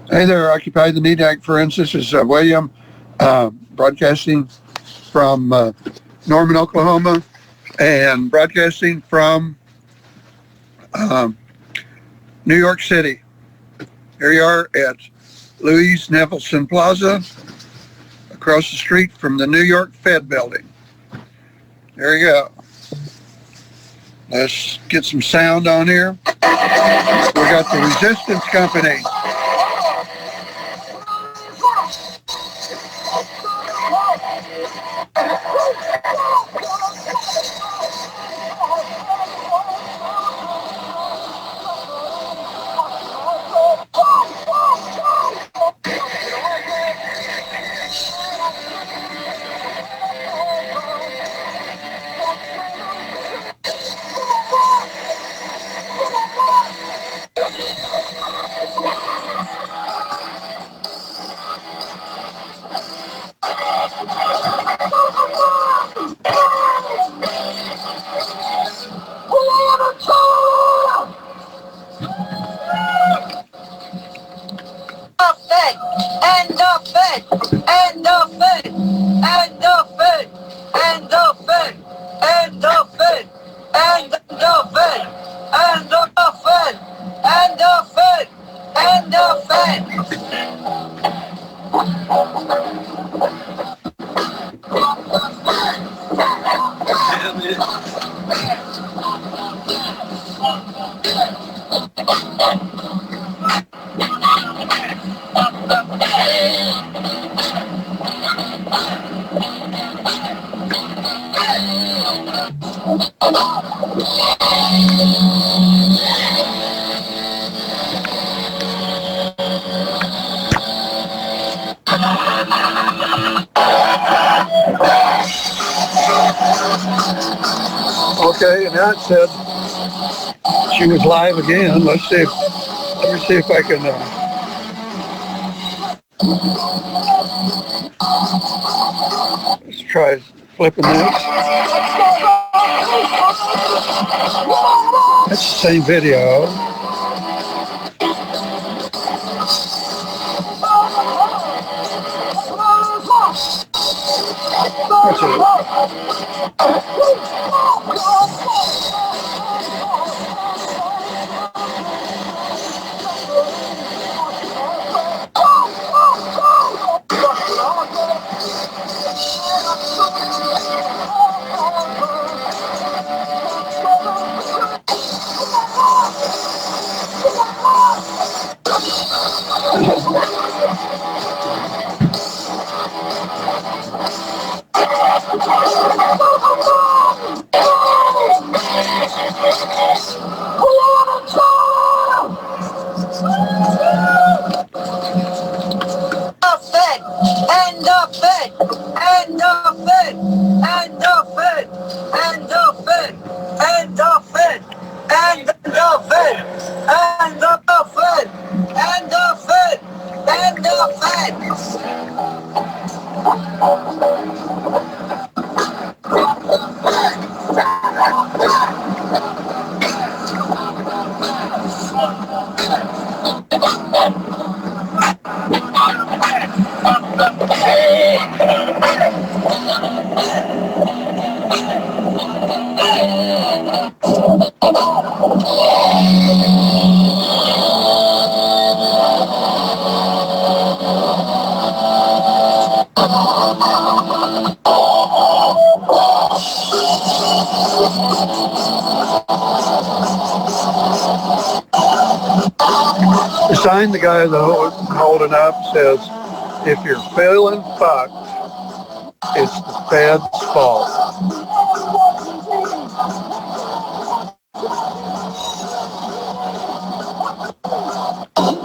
Hey there, Occupy the NEEDAC friends. This is William, broadcasting from Norman, Oklahoma, and broadcasting from New York City. Here you are at Louise Nevelson Plaza, across the street from the NYFed Building. There you go. Let's get some sound on here. We got the Resistance Company. Okay, and that said she was live again. Let me see if I can. Let's try flipping this. That's the same video. That's it. The sign the guy holding up says, "If you're feeling fucked, it's the Fed's fault."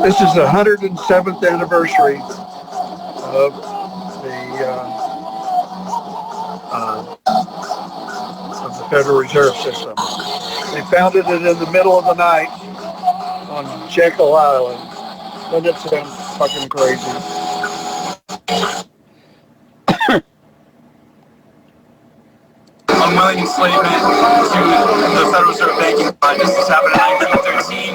This is the 107th anniversary of the Federal Reserve System. They founded it in the middle of the night on Jekyll Island. Doesn't it sound fucking crazy? Unwilling enslavement to the Federal Reserve banking crisis. This happened in 1913,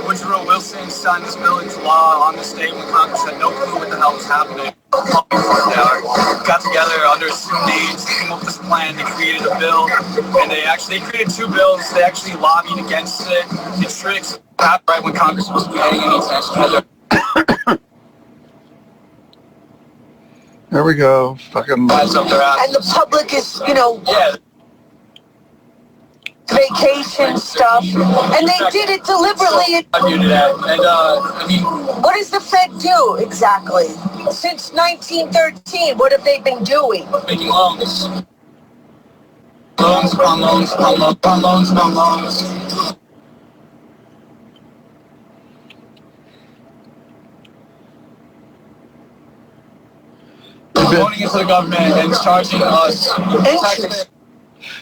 which ruled Wilson signed this bill into law on this day when Congress had no clue what the hell was happening. Got together under assumed names, came up with this plan, they created a bill, and they created two bills. They actually lobbied against it. It tricks right when Congress was paying any attention to it. There we go. Fucking. And the public is, Yeah. Vacation stuff, and they did it deliberately. What does the Fed do exactly? Since 1913, what have they been doing? Making loans. Loans upon loans upon loans upon loans upon loans. Loaning into the government and charging us taxpayers.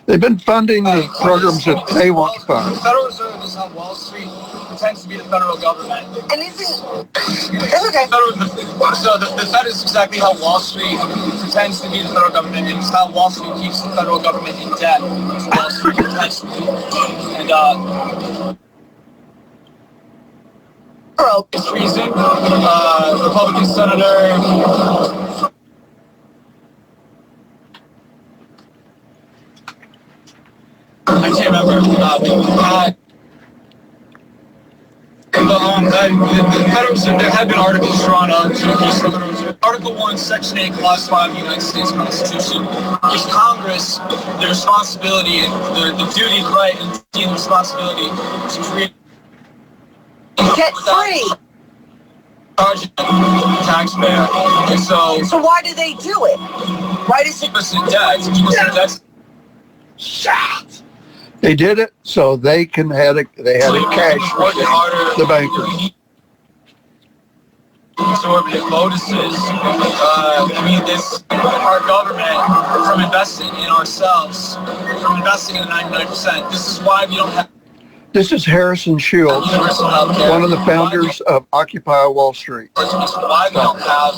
They've been funding the programs that they want to fund. The Federal Reserve is how Wall Street pretends to be the federal government. And it's okay. So the Fed is exactly how Wall Street pretends to be the federal government. It's how Wall Street keeps the federal government in debt. Wall Street pretends to be. And it's treason. Republican Senator. I can't remember. The Federal Reserve, there have been articles drawn up to increase the Federal Reserve. Article 1, Section 8, Clause 5 of the United States Constitution gives Congress the responsibility and the duty, the right, and the responsibility to create. Get free. Charging the taxpayer. And so why do they do it? Why does it keep us in debt? To keep us in debt. Shit. They did it so they had a cash the bankers. Exorbitant bonuses. This our government from investing in ourselves, from investing in the 99%. This is why we don't have. This is Harrison Shields, one of the founders of Occupy Wall Street. This is why we don't have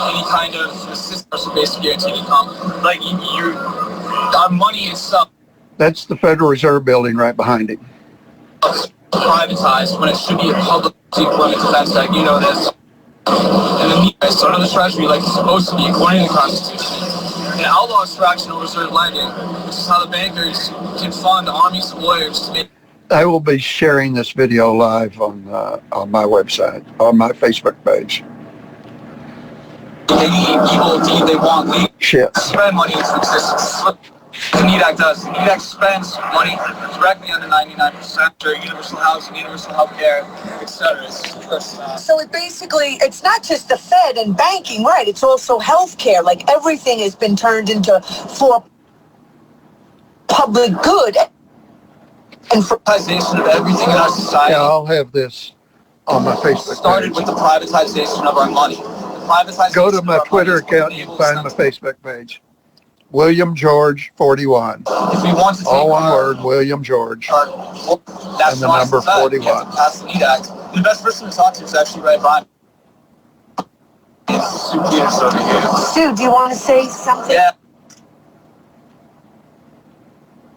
any kind of assistance or basic guaranteed income. Like our money itself. That's the Federal Reserve Building right behind it. Privatized when it should be a public employment defense act. You know this. And then the under the Treasury, like it's supposed to be according to the Constitution. And outlaws fractional reserve lending, which is how the bankers can fund armies of lawyers to make. I will be sharing this video live on my website, on my Facebook page. Any evil deed they want, Shit. Spend money into existence. The NYFed does. The NYFed spends money directly on the 99% for universal housing, universal health care, etc. So it's not just the Fed and banking, right? It's also health care. Like everything has been turned into for public good. And for privatization of everything in our society. Yeah, I'll have this on my Facebook started page. With the privatization of our money. Go to my Twitter account and find my Facebook page. William George 41. If we want to take all one word, William George. That's and the number 41. Pass the NYFed. The best person to talk to is actually right behind me. It's Sue Peters over here. Sue, do you want to say something? Yeah.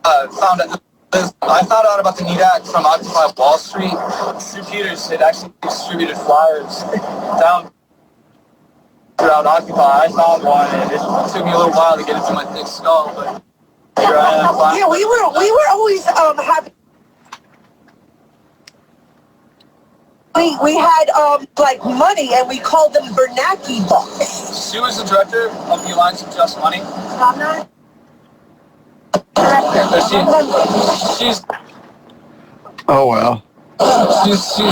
I found out about the NYFed from Occupy Wall Street. Sue Peters had actually distributed flyers down throughout Occupy. I found one, and it took me a little while to get into my thick skull, but here I am. Yeah, we were always having. We had like money, and we called them Bernanke bucks. Sue is the director of the Alliance of Just Money. I'm not. She's. Oh well.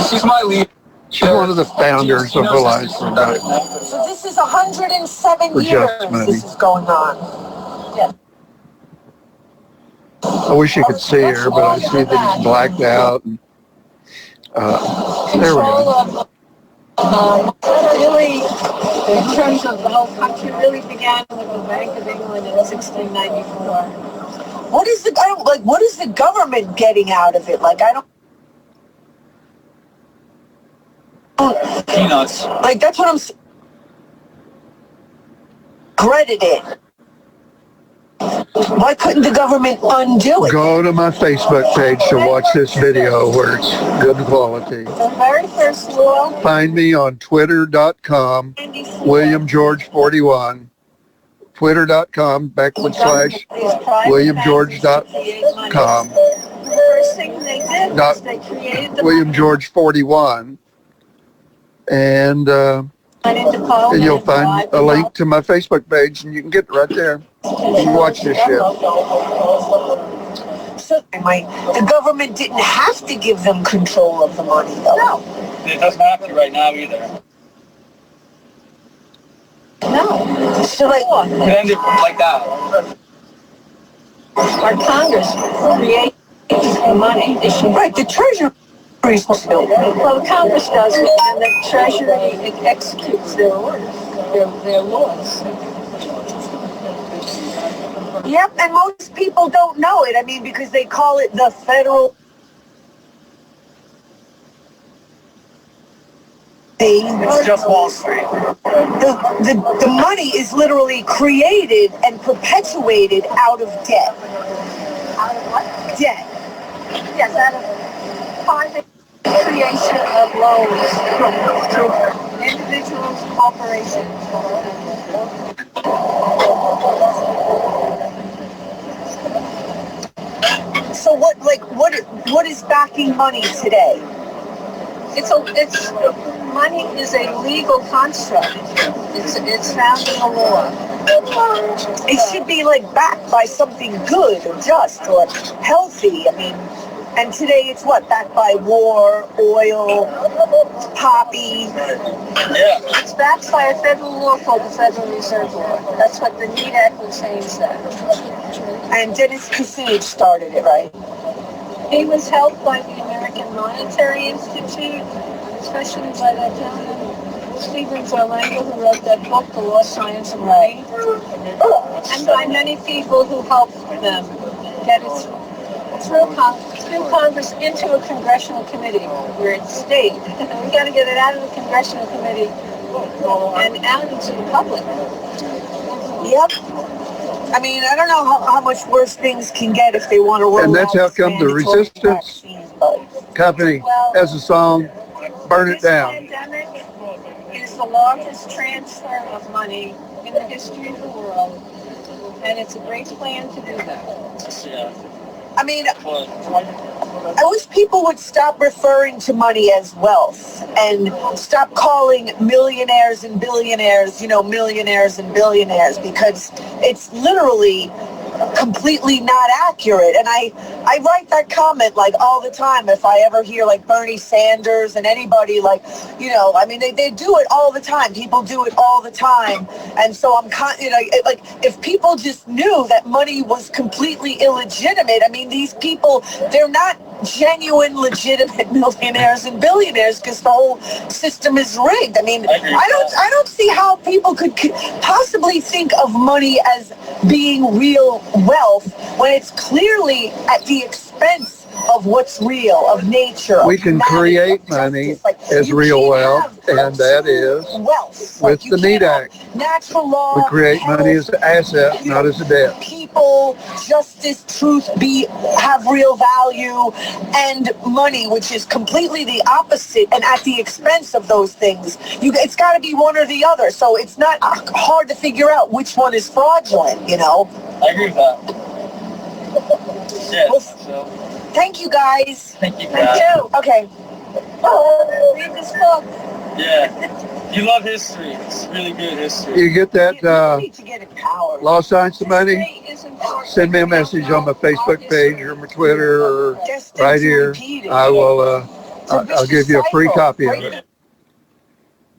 She's my lead. She's one of the founders of Alliance for Money. So this is 107 years this is going on. Yeah. I wish you could see her, but I see that it's blacked out. And, there we go. Really, in terms of the whole country, really began with the Bank of England in 1694. What is the government getting out of it? Like I don't. Peanuts. Like that's what I'm. Credited. Why couldn't the government undo it? Go to my Facebook page to watch this video where it's good quality. The very first law. Find me on twitter.com, WilliamGeorge41, twitter.com /WilliamGeorge.com, The first thing they did was they created the WilliamGeorge41, and you'll find a link to my Facebook page, and you can get it right there. You can watch this shit. So the government didn't have to give them control of the money, though. No. It doesn't have to right now either. No. So It ended like that. Our Congress creates the money. They should. right, the Treasury is supposed to do it. Well, the Congress does it, and the Treasury executes their orders, their laws. Yep, and most people don't know it. I mean, because they call it the federal. It's just Wall Street. The money is literally created and perpetuated out of debt. Out of what? Debt. Yes, out of private creation of loans to individuals, corporations. So what is backing money today? Money is a legal construct. It's found in the law. It should be like backed by something good or just or healthy. I mean, and today it's what? Backed by war, oil, poppy. Yeah. It's backed by a federal law called the Federal Reserve Law. That's what the NYFed will change that. And Dennis Kucinich started it, right? He was helped by the American Monetary Institute, especially by that gentleman, Stephen Zarlenga, who wrote that book, The Law, Science, and Money, and by many people who helped them get it through Congress into a congressional committee where it stayed. We got to get it out of the congressional committee and out into the public. Yep. I mean, I don't know how much worse things can get if they want to roll And that's out how come the mandatory Resistance vaccines, but Company has a song, Burn It This Down. pandemic is the largest transfer of money in the history of the world, and it's a great plan to do that. Yeah. I mean, I wish people would stop referring to money as wealth and stop calling millionaires and billionaires, millionaires and billionaires, because it's literally completely not accurate. And I write that comment like all the time if I ever hear like Bernie Sanders and anybody they do it all the time. People do it all the time. And so I'm if people just knew that money was completely illegitimate, I mean, these people, they're not genuine, legitimate millionaires and billionaires because the whole system is rigged. I mean, I don't see how people could possibly think of money as being real wealth when it's clearly at the expense of what's real, of nature. We can create money as real wealth, and that is wealth with the NEED Act. Natural law. We create money as an asset, not as a debt. People, justice, truth have real value, and money, which is completely the opposite and at the expense of those things. It's got to be one or the other. So it's not hard to figure out which one is fraudulent. I agree with that. Yeah. Thank you, guys. Thank you. Thank you. Okay. Read this book. Yeah. You love history. It's really good history. You get that You need to get empowered. law, science, and money? History is important. Send me a message on my Facebook page or my Twitter or right here. I will. I'll give you a free copy of it.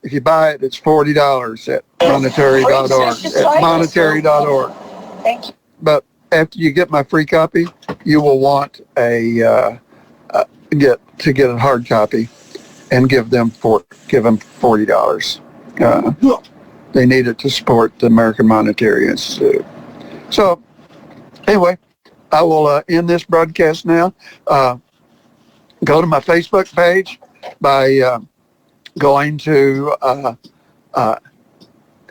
If you buy it, it's $40 at monetary.org. At monetary.org. Thank you. But after you get my free copy, you will want get a hard copy and give them $40. They need it to support the American Monetary Institute. So anyway, I will end this broadcast now. Go to my Facebook page by going to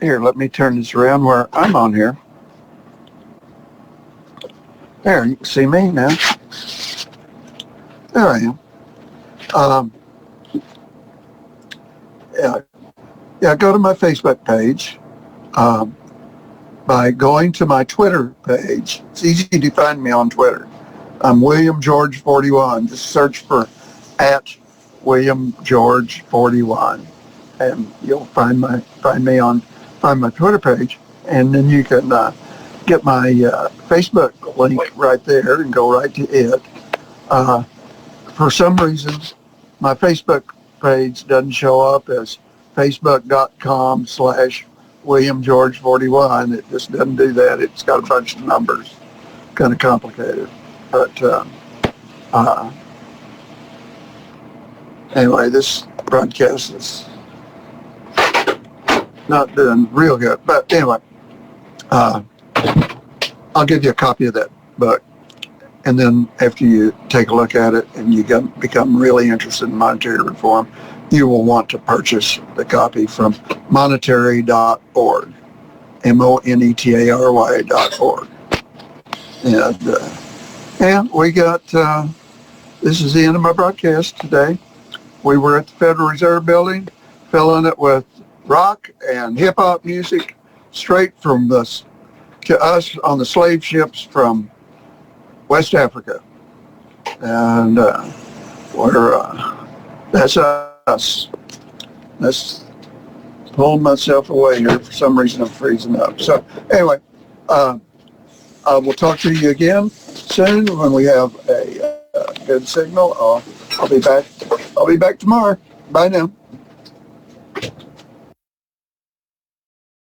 here. Let me turn this around where I'm on here. There, you can see me now. There I am. Yeah, go to my Facebook page by going to my Twitter page. It's easy to find me on Twitter. I'm William George 41. Just search for @WilliamGeorge41, and you'll find my Twitter page, and then you can get my Facebook link right there and go right to it. For some reason, my Facebook page doesn't show up as facebook.com/WilliamGeorge41. It just doesn't do that. It's got a bunch of numbers. Kind of complicated. But anyway, this broadcast is not doing real good. But anyway, I'll give you a copy of that book. And then after you take a look at it and you become really interested in monetary reform, you will want to purchase the copy from monetary.org, monetary.org. And we got, this is the end of my broadcast today. We were at the Federal Reserve Building, filling it with rock and hip-hop music straight from to us on the slave ships from West Africa. And that's us. Let's pull myself away here. For some reason, I'm freezing up. So anyway, I will talk to you again soon when we have a good signal. I'll be back tomorrow. Bye now.